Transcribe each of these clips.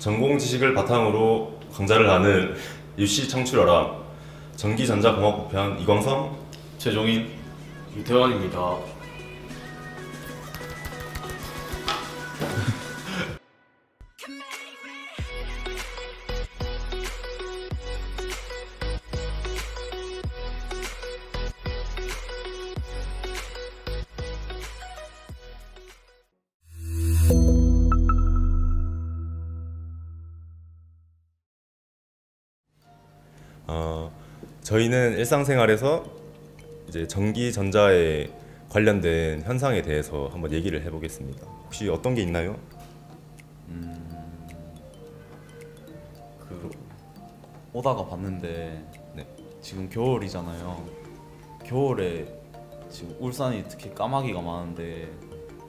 전공 지식을 바탕으로 강좌를 하는 UC 창출어람 전기전자공학부 편 이광성, 최종인, 유태환입니다. 저희는 일상생활에서 이제 전기전자에 관련된 현상에 대해서 한번 얘기를 해보겠습니다. 혹시 어떤 게 있나요? 오다가 봤는데 네. 지금 겨울이잖아요. 겨울에 지금 울산이 특히 까마귀가 많은데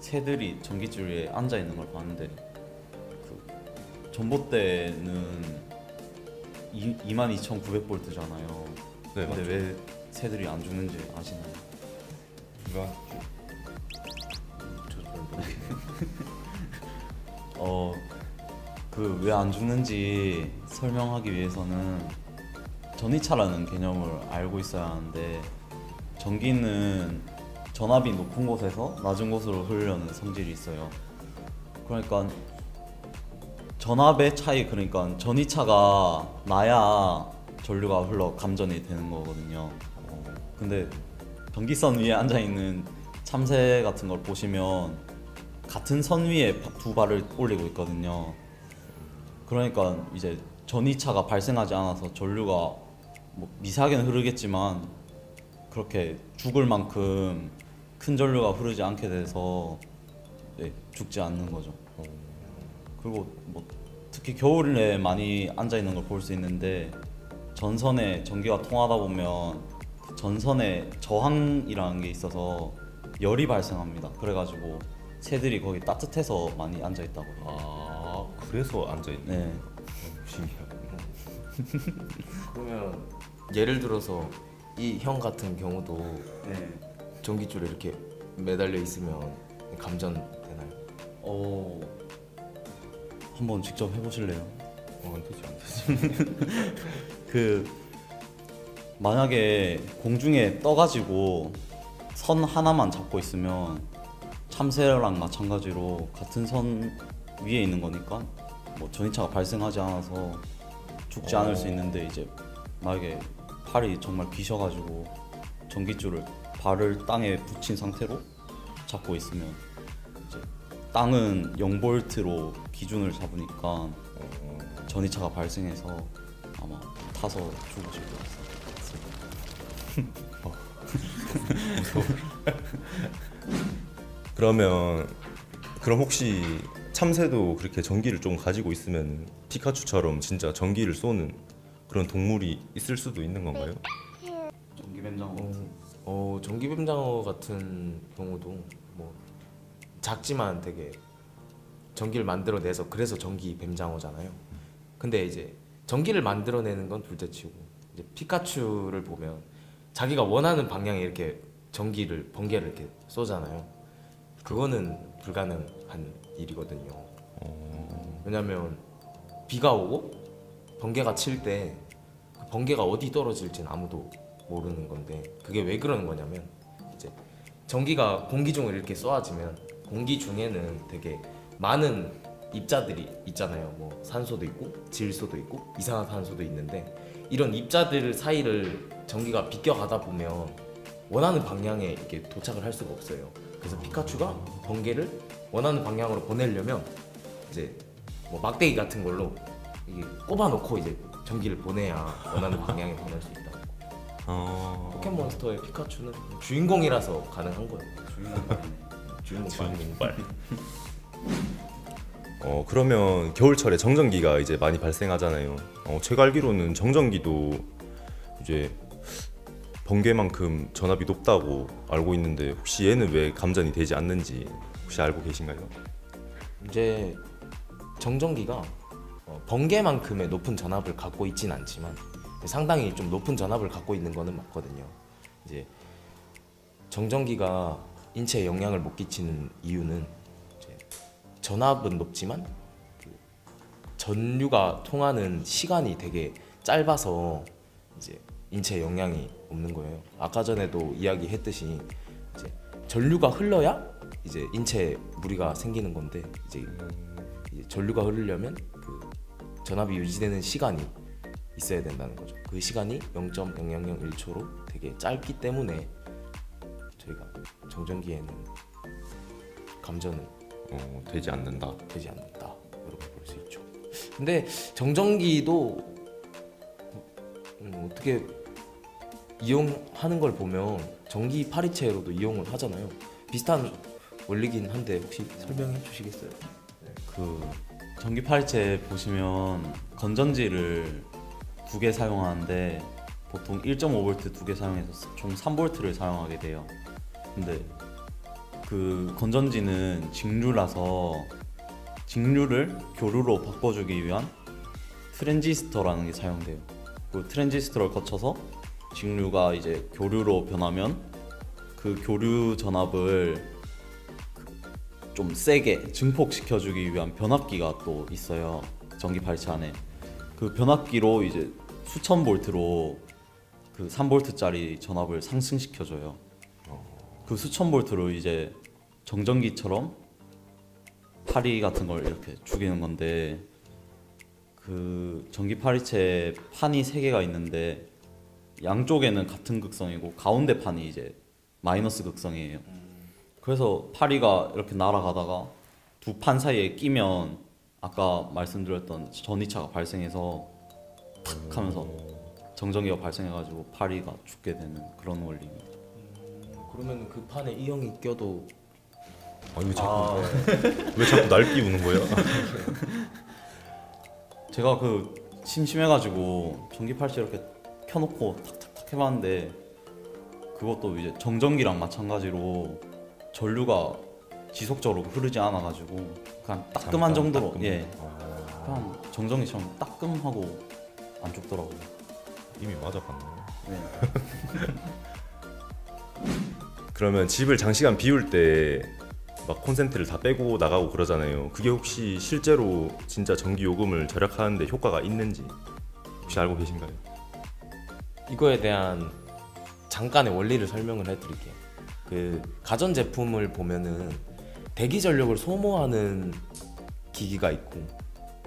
새들이 전기줄 위에 앉아 있는 걸 봤는데 그 전봇대는 22,900V잖아요. 네, 근데 맞죠. 왜 새들이 안 죽는지 아시나요? 이거 그 왜 안 죽는지 설명하기 위해서는 전이차라는 개념을 알고 있어야 하는데, 전기는 전압이 높은 곳에서 낮은 곳으로 흐르려는 성질이 있어요. 그러니까 전압의 차이, 그러니까 전이차가 나야 전류가 흘러 감전이 되는 거거든요. 근데 전기선 위에 앉아 있는 참새 같은 걸 보시면 같은 선 위에 두 발을 올리고 있거든요. 그러니까 이제 전이차가 발생하지 않아서 전류가 뭐 미세하게는 흐르겠지만 그렇게 죽을 만큼 큰 전류가 흐르지 않게 돼서 죽지 않는 거죠. 그리고 뭐 특히 겨울에 많이 앉아 있는 걸 볼 수 있는데, 전선에 전기가 통하다 보면 그 전선에 저항이라는 게 있어서 열이 발생합니다. 그래가지고 새들이 거기 따뜻해서 많이 앉아 있다고 해요. 아, 그래서 앉아있네. 네. 신기하네. 그러면 예를 들어서 이 형 같은 경우도 네. 전기줄에 이렇게 매달려 있으면 감전 되나요? 한번 직접 해보실래요? 안 되지, 안 되지. 그 만약에 공중에 떠가지고 선 하나만 잡고 있으면 참새랑 마찬가지로 같은 선 위에 있는 거니까 뭐 전이차가 발생하지 않아서 죽지 않을 수 있는데, 이제 만약에 팔이 정말 비셔가지고 전기줄을 발을 땅에 붙인 상태로 잡고 있으면 이제 땅은 0V로 기준을 잡으니까 전이차가 발생해서 아마 타서 죽으실 것 같습니다. 그럼 혹시 참새도 그렇게 전기를 좀 가지고 있으면 피카츄처럼 진짜 전기를 쏘는 그런 동물이 있을 수도 있는 건가요? 전기뱀장어 전기뱀장어 같은 경우도 뭐 작지만 되게 전기를 만들어내서 그래서 전기뱀장어잖아요. 근데 이제 전기를 만들어내는 건 둘째치고 이제 피카츄를 보면 자기가 원하는 방향에 이렇게 번개를 이렇게 쏘잖아요. 그거는 불가능한 일이거든요. 왜냐면 비가 오고 번개가 칠 때 그 번개가 어디 떨어질지는 아무도 모르는 건데, 그게 왜 그러는 거냐면 이제 전기가 공기 중을 이렇게 쏘아지면 공기 중에는 되게 많은 입자들이 있잖아요. 뭐 산소도 있고 질소도 있고 이산화탄소도 있는데, 이런 입자들 사이를 전기가 비껴가다 보면 원하는 방향에 이렇게 도착을 할 수가 없어요. 그래서 피카츄가 번개를 원하는 방향으로 보내려면 이제 뭐 막대기 같은 걸로 이게 꼽아놓고 이제 전기를 보내야 원하는 방향에 보낼 수 있다. 포켓몬스터의 피카츄는 주인공이라서 가능한 거예요. 주인공발. 그러면 겨울철에 정전기가 이제 많이 발생하잖아요. 제가 알기로는 정전기도 이제 번개만큼 전압이 높다고 알고 있는데, 혹시 얘는 왜 감전이 되지 않는지 혹시 알고 계신가요? 이제 정전기가 번개만큼의 높은 전압을 갖고 있진 않지만 상당히 좀 높은 전압을 갖고 있는 거는 맞거든요. 이제 정전기가 인체에 영향을 못 끼치는 이유는 이제 전압은 높지만 전류가 통하는 시간이 되게 짧아서 이제 인체에 영향이 없는 거예요. 아까 전에도 이야기했듯이 이제 전류가 흘러야 이제 인체에 무리가 생기는 건데 이제 전류가 흐르려면 그 전압이 유지되는 시간이 있어야 된다는 거죠. 그 시간이 0.0001초로 되게 짧기 때문에 저희가 정전기에는 감전은 되지 않는다. 되지 않는다 이렇게 볼 수 있죠. 근데 정전기도 어떻게 이용하는 걸 보면 전기 파리채로도 이용을 하잖아요. 비슷한 원리긴 한데 혹시 설명해 주시겠어요? 그 전기 파리채 보시면 건전지를 2개 사용하는데 보통 1.5V 2개 사용해서 총 3V를 사용하게 돼요. 근데 그 건전지는 직류라서 직류를 교류로 바꿔주기 위한 트랜지스터라는 게 사용돼요. 그 트랜지스터를 거쳐서 직류가 이제 교류로 변하면 그 교류 전압을 좀 세게 증폭시켜주기 위한 변압기가 또 있어요. 전기 파리채 안에. 그 변압기로 이제 수천 볼트로 그 3V짜리 전압을 상승시켜줘요. 그 수천 볼트로 이제 정전기처럼 파리 같은 걸 이렇게 죽이는 건데, 그 전기 파리채 판이 3개가 있는데 양쪽에는 같은 극성이고 가운데 판이 이제 마이너스 극성이에요. 그래서 파리가 이렇게 날아가다가 두 판 사이에 끼면 아까 말씀드렸던 전이차가 발생해서 탁 하면서 정전기가 발생해가지고 파리가 죽게 되는 그런 원리입니다. 그러면 그 판에 이형이 껴도 왜 자꾸 왜 자꾸 날 끼우는 거야? 제가 그 심심해가지고 전기 파리채 이렇게 켜놓고 탁탁탁 해봤는데 그것도 이제 정전기랑 마찬가지로 전류가 지속적으로 흐르지 않아가지고 그냥 따끔한 정도로 그냥 정전기처럼 따끔하고 안 죽더라고요. 이미 맞아봤네. 네. 그러면 집을 장시간 비울 때 막 콘센트를 다 빼고 나가고 그러잖아요. 그게 혹시 실제로 진짜 전기 요금을 절약하는데 효과가 있는지 혹시 알고 계신가요? 이거에 대한 잠깐의 원리를 설명을 해드릴게요. 그 가전 제품을 보면은 대기 전력을 소모하는 기기가 있고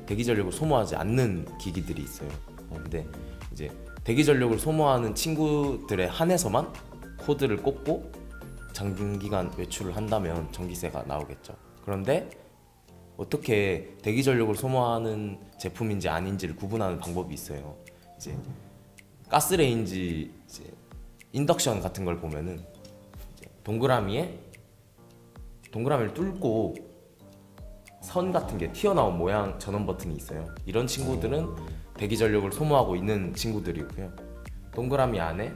대기 전력을 소모하지 않는 기기들이 있어요. 근데 이제 대기 전력을 소모하는 친구들에 한해서만 코드를 꽂고 장기간 외출을 한다면 전기세가 나오겠죠. 그런데 어떻게 대기 전력을 소모하는 제품인지 아닌지를 구분하는 방법이 있어요. 이제 가스레인지, 이제 인덕션 같은 걸 보면은 이제 동그라미를 뚫고 선 같은 게 튀어나온 모양 전원 버튼이 있어요. 이런 친구들은 대기 전력을 소모하고 있는 친구들이고요. 동그라미 안에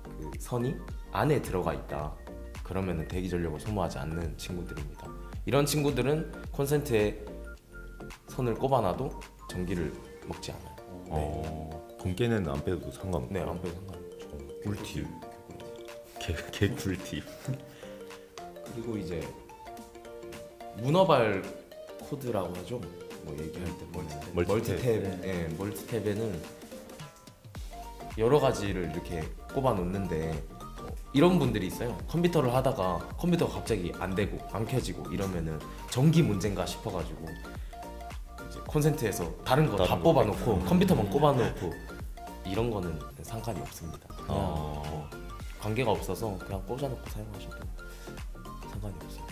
그 선이 안에 들어가 있다. 그러면은 대기 전력을 소모하지 않는 친구들입니다. 이런 친구들은 콘센트에 선을 꼽아놔도 전기를 먹지 않아요. 본게는 안 빼도 상관없고. 네, 안 빼도 상관없죠. 꿀팁. 개 꿀팁. 그리고 이제 문어발 코드라고 하죠. 뭐 얘기할 때 멀티탭, 멀티탭에는 여러 가지를 이렇게 꼽아 놓는데 이런 분들이 있어요. 컴퓨터를 하다가 컴퓨터가 갑자기 안 되고 안 켜지고 이러면은 전기 문제인가 싶어가지고 이제 콘센트에서 다른 거 다 뽑아 놓고 컴퓨터만 꼽아 놓고 이런 거는 상관이 없습니다. 그냥 관계가 없어서 그냥 꽂아놓고 사용하셔도 상관이 없어요.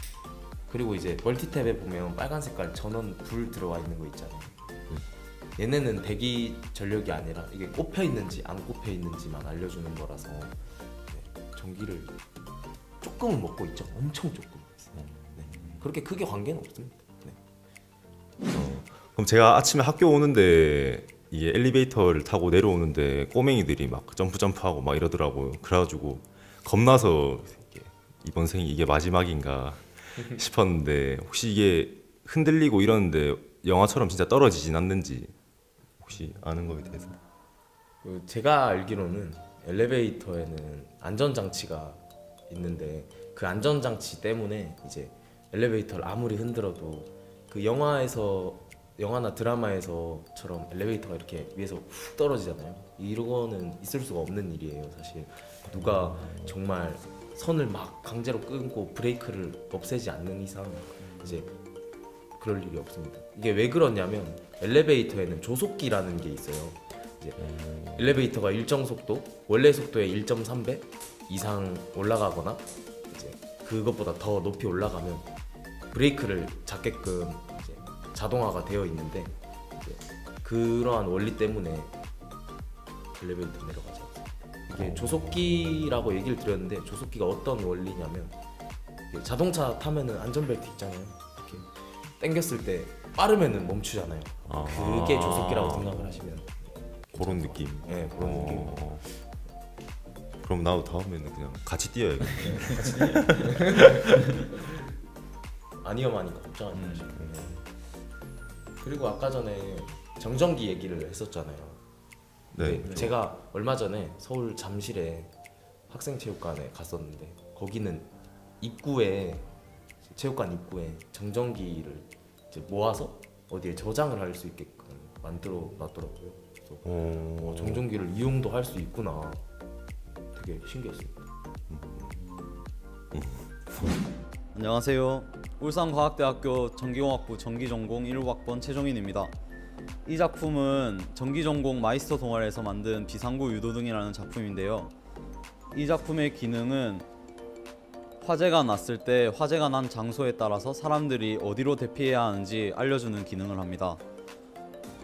그리고 이제 멀티탭에 보면 빨간 색깔 전원 불 들어와 있는 거 있잖아요. 얘네는 대기 전력이 아니라 이게 꼽혀 있는지 안 꼽혀 있는지만 알려주는 거라서 전기를 조금은 먹고 있죠. 엄청 조금. 네. 그렇게 크게 관계는 없습니다. 네. 그럼 제가 아침에 학교 오는데 이게 엘리베이터를 타고 내려오는데 꼬맹이들이 막 점프하고 막 이러더라고요. 그래가지고 겁나서 이번 생이 이게 마지막인가 싶었는데 혹시 이게 흔들리고 이러는데 영화처럼 진짜 떨어지진 않는지 혹시 아는 거에 대해서? 제가 알기로는 엘리베이터에는 안전장치가 있는데 그 안전장치 때문에 이제 엘리베이터를 아무리 흔들어도 그 영화에서 영화나 드라마에서처럼 엘리베이터가 이렇게 위에서 훅 떨어지잖아요. 이거는 있을 수가 없는 일이에요, 사실. 누가 정말 선을 막 강제로 끊고 브레이크를 없애지 않는 이상 이제 그럴 일이 없습니다. 이게 왜 그러냐면 엘리베이터에는 조속기라는 게 있어요. 이제 엘리베이터가 일정 속도, 원래 속도의 1.3배 이상 올라가거나 이제 그것보다 더 높이 올라가면 브레이크를 잡게끔 이제 자동화가 되어 있는데 이제 그러한 원리 때문에 엘리베이터 내려가지 않습니다. 이게 조속기라고 얘기를 드렸는데 조속기가 어떤 원리냐면 이게 자동차 타면은 안전벨트 있잖아요. 이렇게 당겼을 때 빠르면은 멈추잖아요. 그게 조속기라고 생각을 하시면 그런 느낌. 네, 그런 느낌. 그럼 나도 다음에는 그냥 같이 뛰어야겠네. 아니요마니까 걱정하지 마시고. 그리고 아까 전에 정전기 얘기를 했었잖아요. 네. 제가 얼마 전에 서울 잠실에 학생체육관에 갔었는데 거기는 입구에 체육관 입구에 정전기를 이제 모아서 어디에 저장을 할 수 있게끔 만들어 놨더라고요. 그래서 정전기를 이용도 할 수 있구나. 되게 신기했습니다. 안녕하세요. 울산과학대학교 전기공학부 전기전공 1호학번 최종인입니다. 이 작품은 전기전공 마이스터 동아리에서 만든 비상구 유도등이라는 작품인데요. 이 작품의 기능은 화재가 났을 때 화재가 난 장소에 따라서 사람들이 어디로 대피해야 하는지 알려주는 기능을 합니다.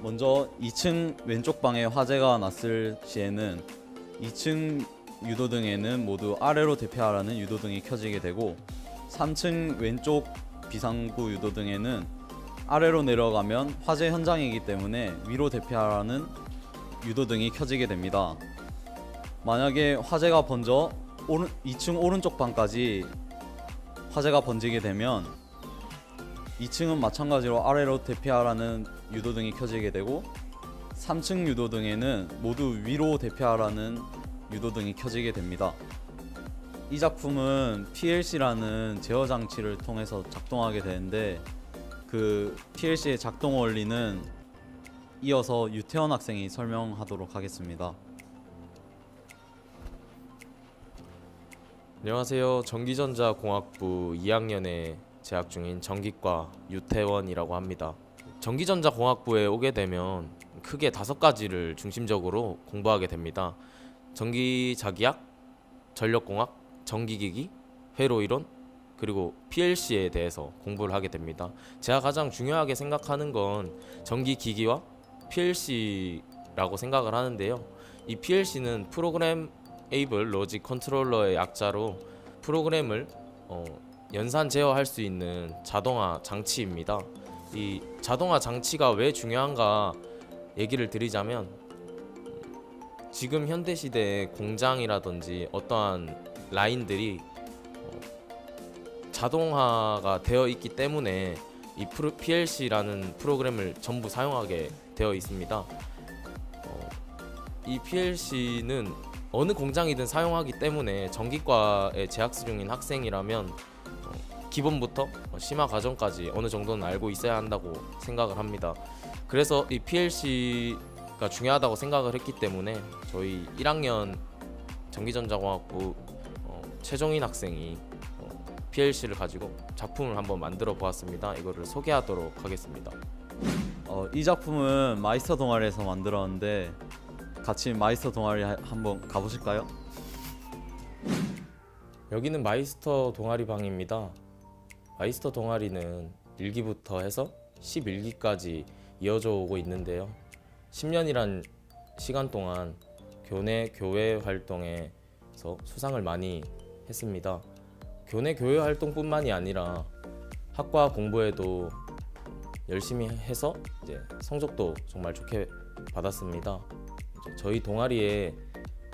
먼저 2층 왼쪽 방에 화재가 났을 시에는 2층 유도등에는 모두 아래로 대피하라는 유도등이 켜지게 되고 3층 왼쪽 비상구 유도등에는 아래로 내려가면 화재 현장이기 때문에 위로 대피하라는 유도등이 켜지게 됩니다. 만약에 화재가 번져 2층 오른쪽 방까지 화재가 번지게 되면 2층은 마찬가지로 아래로 대피하라는 유도등이 켜지게 되고 3층 유도등에는 모두 위로 대피하라는 유도등이 켜지게 됩니다. 이 작품은 PLC라는 제어 장치를 통해서 작동하게 되는데 그 PLC의 작동 원리는 이어서 유태원 학생이 설명하도록 하겠습니다. 안녕하세요. 전기전자공학부 2학년에 재학 중인 전기과 유태원이라고 합니다. 전기전자공학부에 오게 되면 크게 5가지를 중심적으로 공부하게 됩니다. 전기자기학, 전력공학, 전기기기, 회로이론, 그리고 PLC에 대해서 공부를 하게 됩니다. 제가 가장 중요하게 생각하는 건 전기기기와 PLC라고 생각을 하는데요. 이 PLC는 프로그램에이블 로직 컨트롤러의 약자로 프로그램을 연산 제어할 수 있는 자동화 장치입니다. 이 자동화 장치가 왜 중요한가 얘기를 드리자면 지금 현대시대의 공장이라든지 어떠한 라인들이 자동화가 되어 있기 때문에 이 PLC라는 프로그램을 전부 사용하게 되어 있습니다. 이 PLC는 어느 공장이든 사용하기 때문에 전기과에 재학생 중인 학생이라면 기본부터 심화 과정까지 어느 정도는 알고 있어야 한다고 생각을 합니다. 그래서 이 PLC가 중요하다고 생각을 했기 때문에 저희 1학년 전기전자공학부 최종인 학생이 PLC를 가지고 작품을 한번 만들어 보았습니다. 이거를 소개하도록 하겠습니다. 이 작품은 마이스터 동아리에서 만들었는데 같이 마이스터 동아리 한번 가보실까요? 여기는 마이스터 동아리 방입니다. 마이스터 동아리는 1기부터 해서 11기까지 이어져 오고 있는데요. 10년이란 시간 동안 교내 교회 활동에서 수상을 많이 했습니다. 교내 교회 활동뿐만이 아니라 학과 공부에도 열심히 해서 이제 성적도 정말 좋게 받았습니다. 저희 동아리에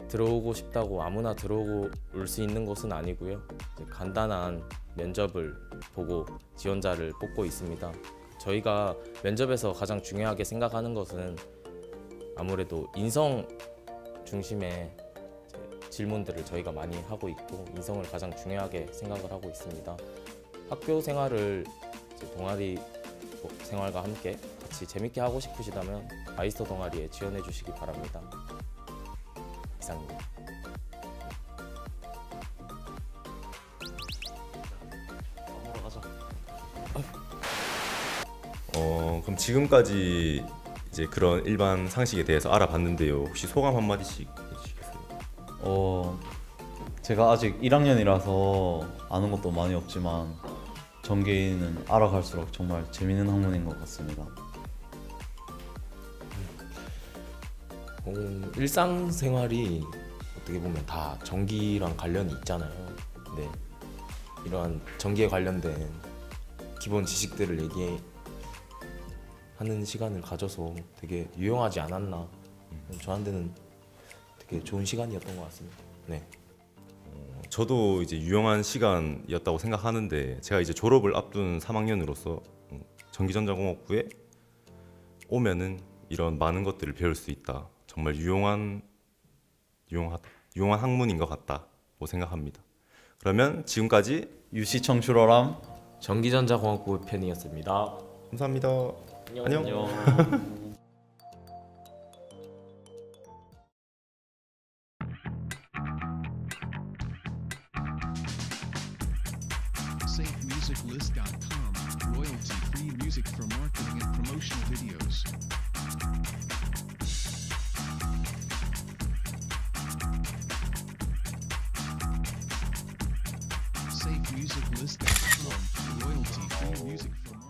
들어오고 싶다고 아무나 들어올 수 있는 곳은 아니고요. 간단한 면접을 보고 지원자를 뽑고 있습니다. 저희가 면접에서 가장 중요하게 생각하는 것은 아무래도 인성 중심의 질문들을 저희가 많이 하고 있고 인성을 가장 중요하게 생각을 하고 있습니다. 학교 생활을 동아리 생활과 함께 같이 재밌게 하고 싶으시다면 마이스터 동아리에 지원해 주시기 바랍니다. 이상입니다. 먹으러 가자. 그럼 지금까지 이제 그런 일반 상식에 대해서 알아봤는데요. 혹시 소감 한마디씩 해주시겠어요? 제가 아직 1학년이라서 아는 것도 많이 없지만 전기는 알아갈수록 정말 재밌는 학문인 것 같습니다. 일상생활이 어떻게 보면 다 전기랑 관련이 있잖아요. 근데 이러한 전기에 관련된 기본 지식들을 얘기하는 시간을 가져서 되게 유용하지 않았나. 저한테는 되게 좋은 시간이었던 것 같습니다. 네. 저도 이제 유용한 시간이었다고 생각하는데 제가 이제 졸업을 앞둔 3학년으로서 전기전자공학부에 오면은 이런 많은 것들을 배울 수 있다. 정말 유용한 학문인 것 같다고 생각합니다. 그러면 지금까지 유시청출어람 전기전자공학부 편이었습니다. 감사합니다. 안녕. 안녕. SafeMusicList.com, royalty-free music for marketing and promotional videos. SafeMusicList.com, royalty-free music for marketing.